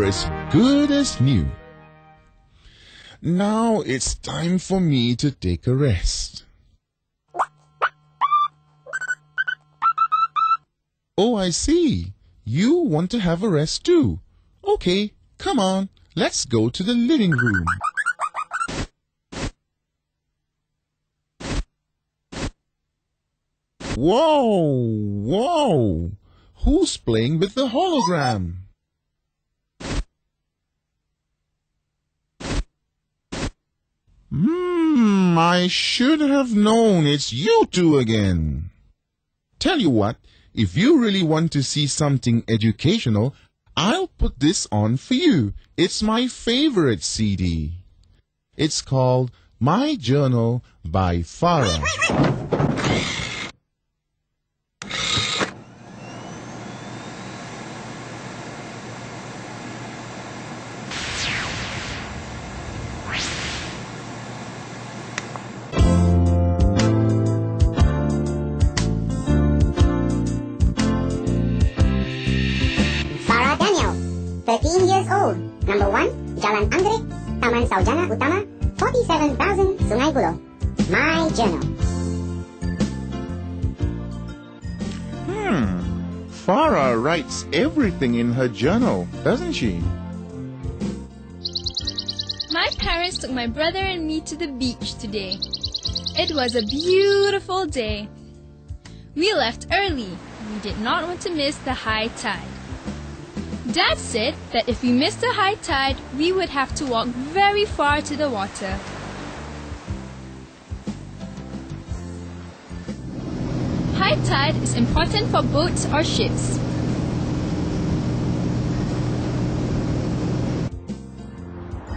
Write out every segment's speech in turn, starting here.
as good as new. Now it's time for me to take a rest. Oh, I see. You want to have a rest too. Okay, come on. Let's go to the living room. Whoa! Whoa! Who's playing with the hologram? I should have known it's you two again. Tell you what, if you really want to see something educational, I'll put this on for you. It's my favorite CD. It's called My Journal by Farah. Farah Daniel, 13 years old. Number 1, Jalan Anggrek, Taman Saujana Utama, 47,000 Sungai Buloh. My Journal. Farah writes everything in her journal, doesn't she? My parents took my brother and me to the beach today. It was a beautiful day. We left early. We did not want to miss the high tide. Dad said that if we missed the high tide, we would have to walk very far to the water. High tide is important for boats or ships.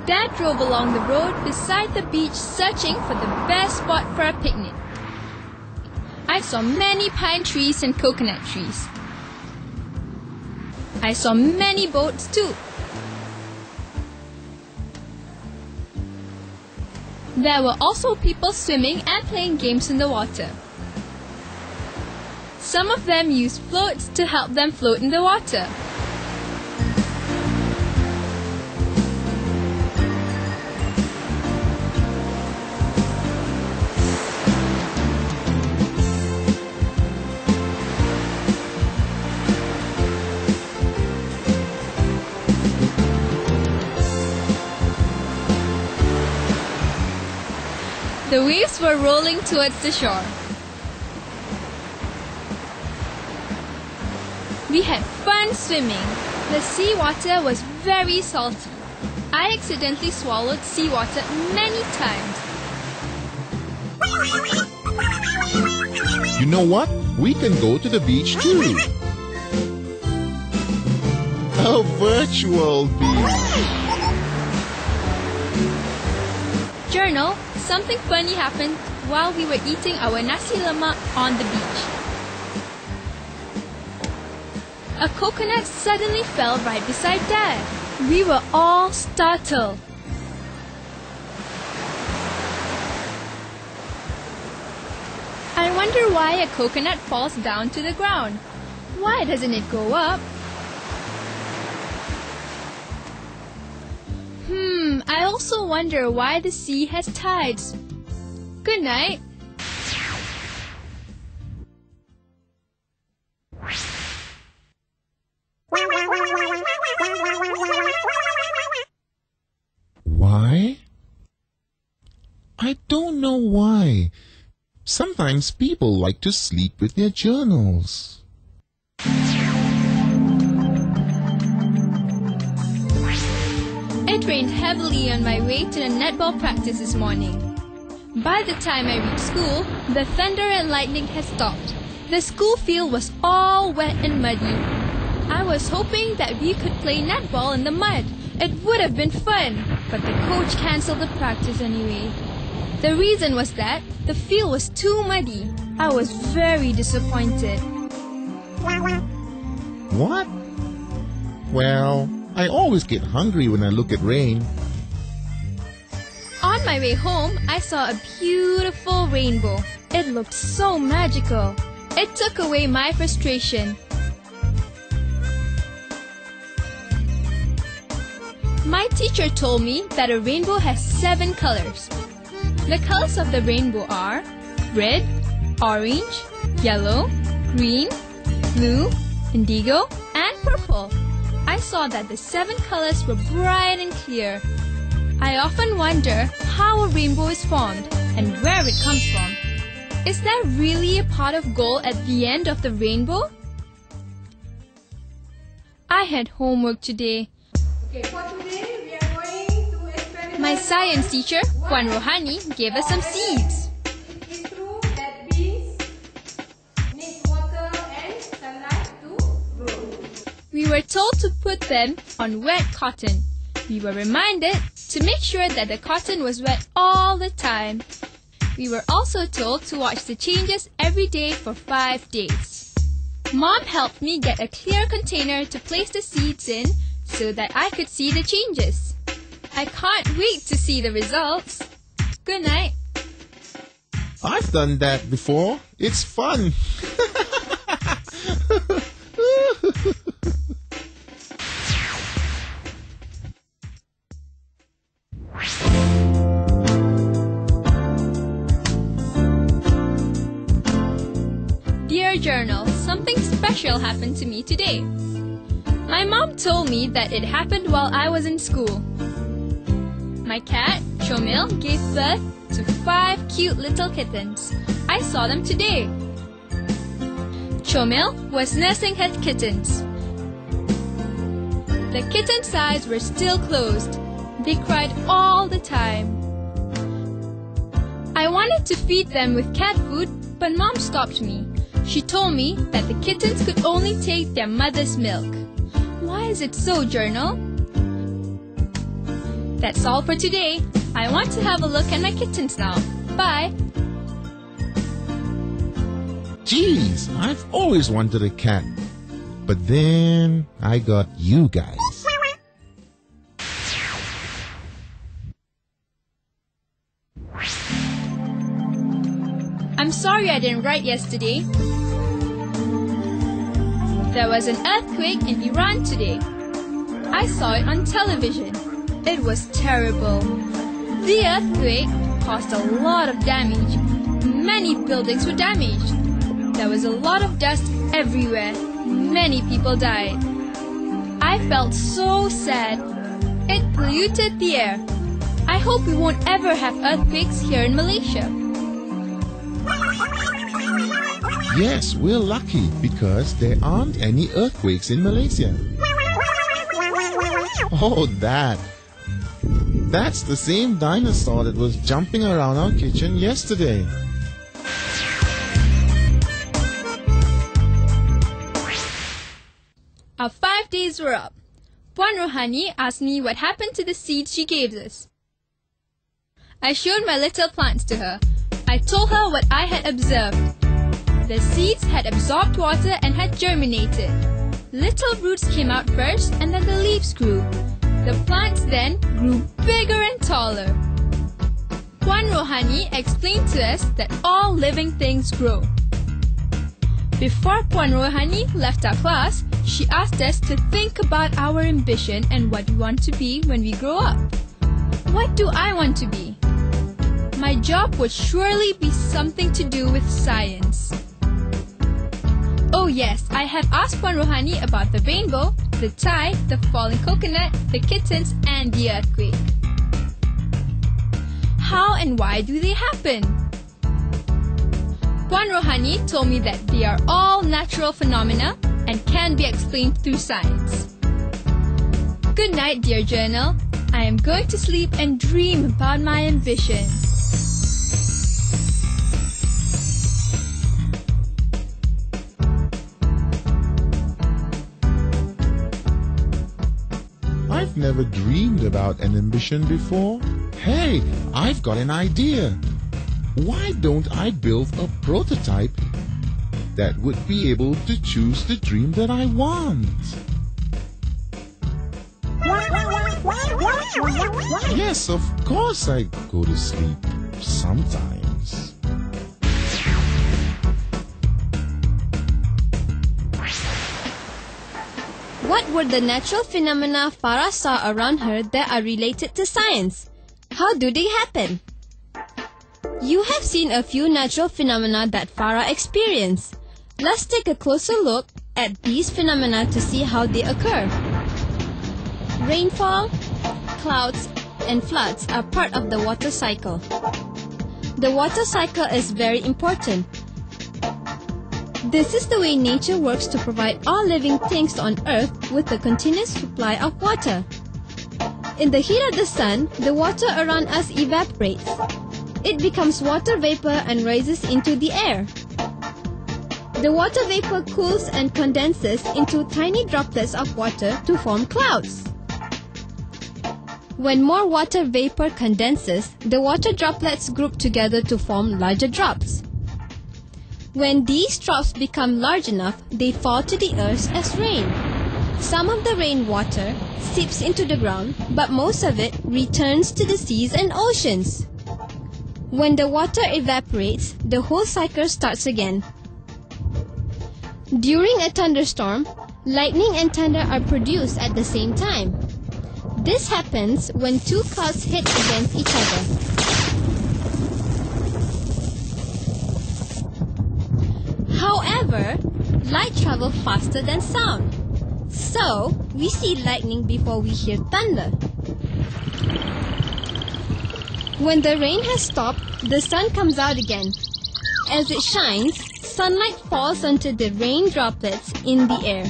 Dad drove along the road beside the beach searching for the best spot for a picnic. I saw many pine trees and coconut trees. I saw many boats too. There were also people swimming and playing games in the water. Some of them used floats to help them float in the water. The waves were rolling towards the shore. We had fun swimming. The seawater was very salty. I accidentally swallowed seawater many times. You know what? We can go to the beach too. A virtual beach. Journal, something funny happened while we were eating our nasi lemak on the beach. A coconut suddenly fell right beside Dad. We were all startled. I wonder why a coconut falls down to the ground. Why doesn't it go up? I also wonder why the sea has tides. Good night. Why? I don't know why. Sometimes people like to sleep with their journals. It rained heavily on my way to the netball practice this morning. By the time I reached school, the thunder and lightning had stopped. The school field was all wet and muddy. I was hoping that we could play netball in the mud. It would have been fun, but the coach cancelled the practice anyway. The reason was that the field was too muddy. I was very disappointed. What? Well, I always get hungry when I look at rain. On my way home, I saw a beautiful rainbow. It looked so magical. It took away my frustration. My teacher told me that a rainbow has 7 colors. The colors of the rainbow are red, orange, yellow, green, blue, indigo, and purple. I saw that the 7 colors were bright and clear. I often wonder how a rainbow is formed and where it comes from. Is there really a pot of gold at the end of the rainbow? I had homework today. Okay, for today we are going to experiment. My science teacher, Puan Rohani, gave us some seeds. It is true that beans need water and sunlight to grow. We were told to put them on wet cotton. We were reminded to make sure that the cotton was wet all the time. We were also told to watch the changes every day for 5 days. Mom helped me get a clear container to place the seeds in so that I could see the changes. I can't wait to see the results. Good night. I've done that before. It's fun. Dear Journal, something special happened to me today. My mom told me that it happened while I was in school. My cat, Chomil, gave birth to 5 cute little kittens. I saw them today. Chomil was nursing her kittens. The kittens' eyes were still closed. They cried all the time. I wanted to feed them with cat food, but Mom stopped me. She told me that the kittens could only take their mother's milk. Why is it so, Journal? That's all for today. I want to have a look at my kittens now. Bye. Geez, I've always wanted a cat. But then I got you guys. I'm sorry I didn't write yesterday. There was an earthquake in Iran today. I saw it on television. It was terrible. The earthquake caused a lot of damage. Many buildings were damaged. There was a lot of dust everywhere. Many people died. I felt so sad. It polluted the air. I hope we won't ever have earthquakes here in Malaysia. Yes, we're lucky because there aren't any earthquakes in Malaysia. Oh, that's the same dinosaur that was jumping around our kitchen yesterday. Our 5 days were up. Puan Rohani asked me what happened to the seeds she gave us. I showed my little plants to her. I told her what I had observed. The seeds had absorbed water and had germinated. Little roots came out first and then the leaves grew. The plants then grew bigger and taller. Puan Rohani explained to us that all living things grow. Before Puan Rohani left our class, she asked us to think about our ambition and what we want to be when we grow up. What do I want to be? My job would surely be something to do with science. Oh yes, I have asked Puan Rohani about the rainbow, the tide, the falling coconut, the kittens, and the earthquake. How and why do they happen? Puan Rohani told me that they are all natural phenomena and can be explained through science. Good night, dear journal. I am going to sleep and dream about my ambition. I've never dreamed about an ambition before. Hey, I've got an idea. Why don't I build a prototype that would be able to choose the dream that I want? Yes, of course I go to sleep sometimes. What were the natural phenomena Farah saw around her that are related to science? How do they happen? You have seen a few natural phenomena that Farah experienced. Let's take a closer look at these phenomena to see how they occur. Rainfall, clouds, and floods are part of the water cycle. The water cycle is very important. This is the way nature works to provide all living things on Earth with a continuous supply of water. In the heat of the sun, the water around us evaporates. It becomes water vapor and rises into the air. The water vapor cools and condenses into tiny droplets of water to form clouds. When more water vapor condenses, the water droplets group together to form larger drops. When these drops become large enough, they fall to the earth as rain. Some of the rainwater seeps into the ground, but most of it returns to the seas and oceans. When the water evaporates, the whole cycle starts again. During a thunderstorm, lightning and thunder are produced at the same time. This happens when two clouds hit against each other. However, light travels faster than sound. So, we see lightning before we hear thunder. When the rain has stopped, the sun comes out again. As it shines, sunlight falls onto the rain droplets in the air.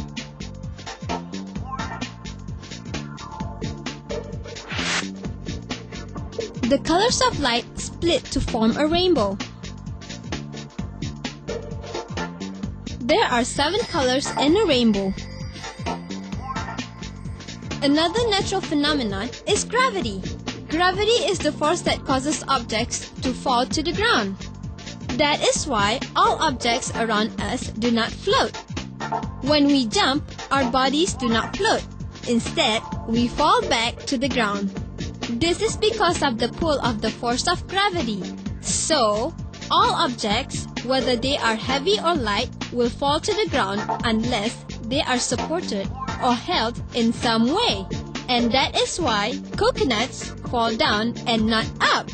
The colors of light split to form a rainbow. There are 7 colors in a rainbow. Another natural phenomenon is gravity. Gravity is the force that causes objects to fall to the ground. That is why all objects around us do not float. When we jump, our bodies do not float. Instead, we fall back to the ground. This is because of the pull of the force of gravity. So, all objects, whether they are heavy or light, will fall to the ground unless they are supported or held in some way. And that is why coconuts fall down and not up.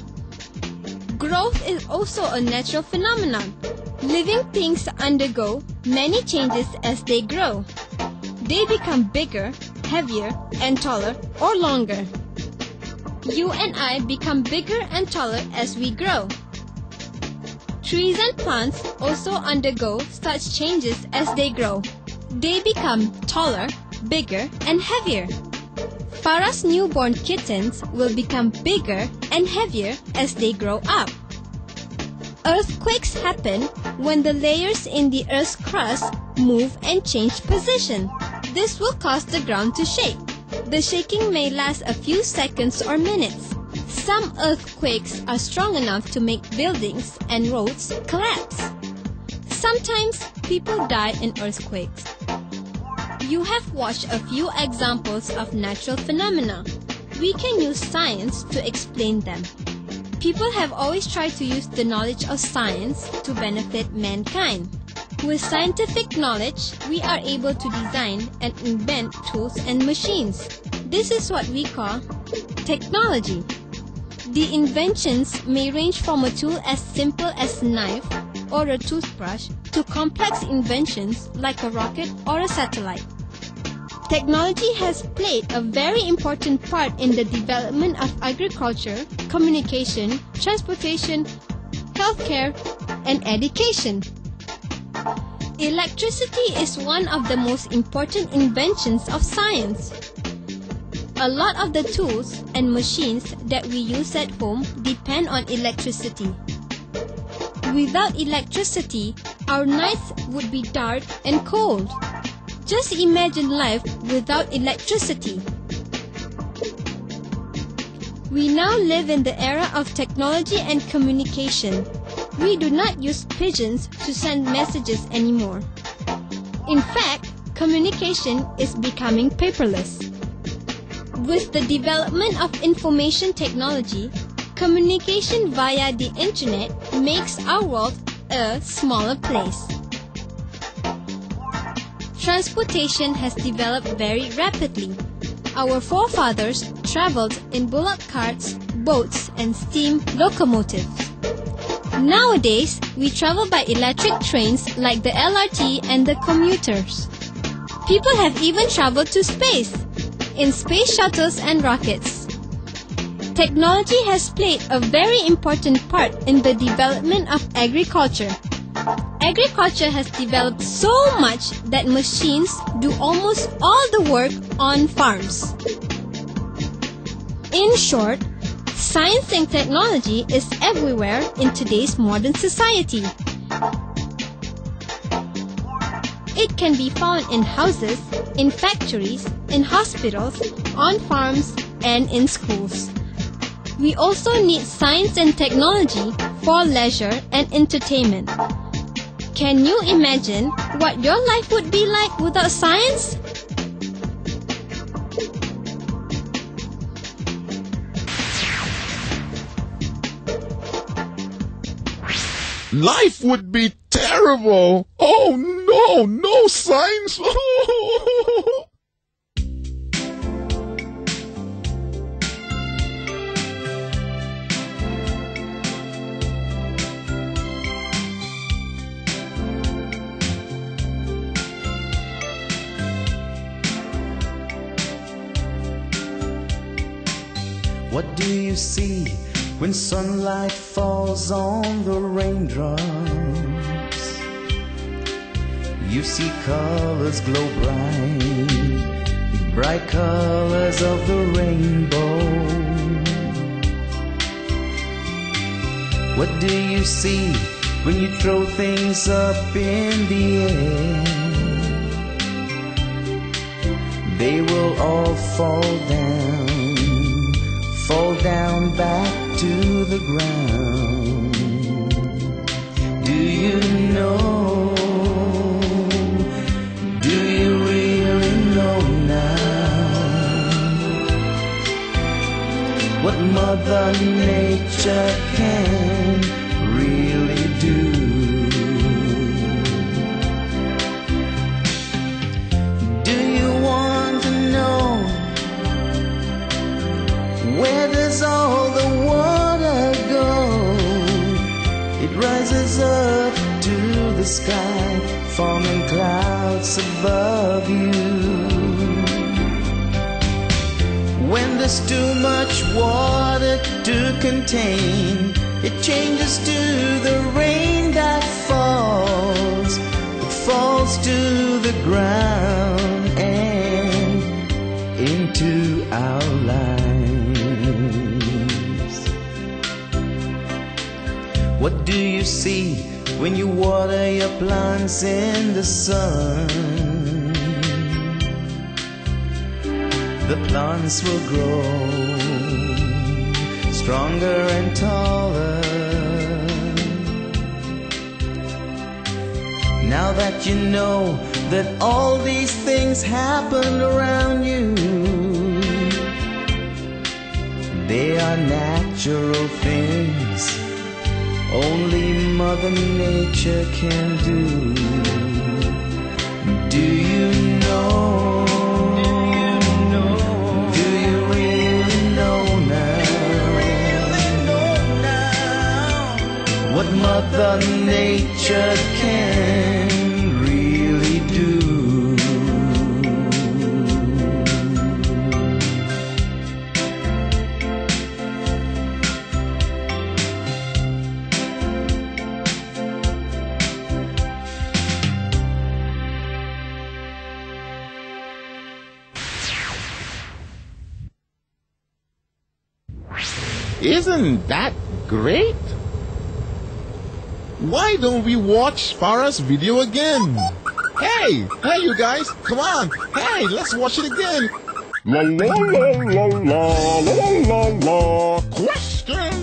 Growth is also a natural phenomenon. Living things undergo many changes as they grow. They become bigger, heavier, and taller or longer. You and I become bigger and taller as we grow. Trees and plants also undergo such changes as they grow. They become taller, bigger, and heavier. Farah's newborn kittens will become bigger and heavier as they grow up. Earthquakes happen when the layers in the Earth's crust move and change position. This will cause the ground to shake. The shaking may last a few seconds or minutes. Some earthquakes are strong enough to make buildings and roads collapse. Sometimes people die in earthquakes. You have watched a few examples of natural phenomena. We can use science to explain them. People have always tried to use the knowledge of science to benefit mankind. With scientific knowledge, we are able to design and invent tools and machines. This is what we call technology. The inventions may range from a tool as simple as a knife or a toothbrush to complex inventions like a rocket or a satellite. Technology has played a very important part in the development of agriculture, communication, transportation, healthcare, and education. Electricity is one of the most important inventions of science. A lot of the tools and machines that we use at home depend on electricity. Without electricity, our nights would be dark and cold. Just imagine life without electricity. We now live in the era of technology and communication. We do not use pigeons to send messages anymore. In fact, communication is becoming paperless. With the development of information technology, communication via the internet makes our world a smaller place. transportation has developed very rapidly. Our forefathers traveled in bullock carts, boats, and steam locomotives. Nowadays, we travel by electric trains like the LRT and the commuters. People have even traveled to space, in space shuttles and rockets. Technology has played a very important part in the development of agriculture. Agriculture has developed so much that machines do almost all the work on farms. In short, science and technology is everywhere in today's modern society. It can be found in houses, in factories, in hospitals, on farms, and in schools. We also need science and technology for leisure and entertainment. Can you imagine what your life would be like without science? Life would be terrible. Oh no, no science. What do you see when sunlight falls on the raindrops? You see colors glow bright, bright colors of the rainbow. What do you see when you throw things up in the air? They will all fall down back to the ground. Do you know? Do you really know now what Mother Nature can really do? Do you want to know where does all the water go? It rises up to the sky, forming clouds above you. When there's too much water to contain, it changes to the rain that falls. It falls to the ground and into our lives. What do you see when you water your plants in the sun? The plants will grow stronger and taller. Now that you know that all these things happen around you, they are natural things only Mother Nature can do. Do you know? Do you really know now what Mother Nature can really do? Isn't that great? Why don't we watch Farah's video again? Hey, you guys, come on. Hey, let's watch it again. La la la la la la la la. Question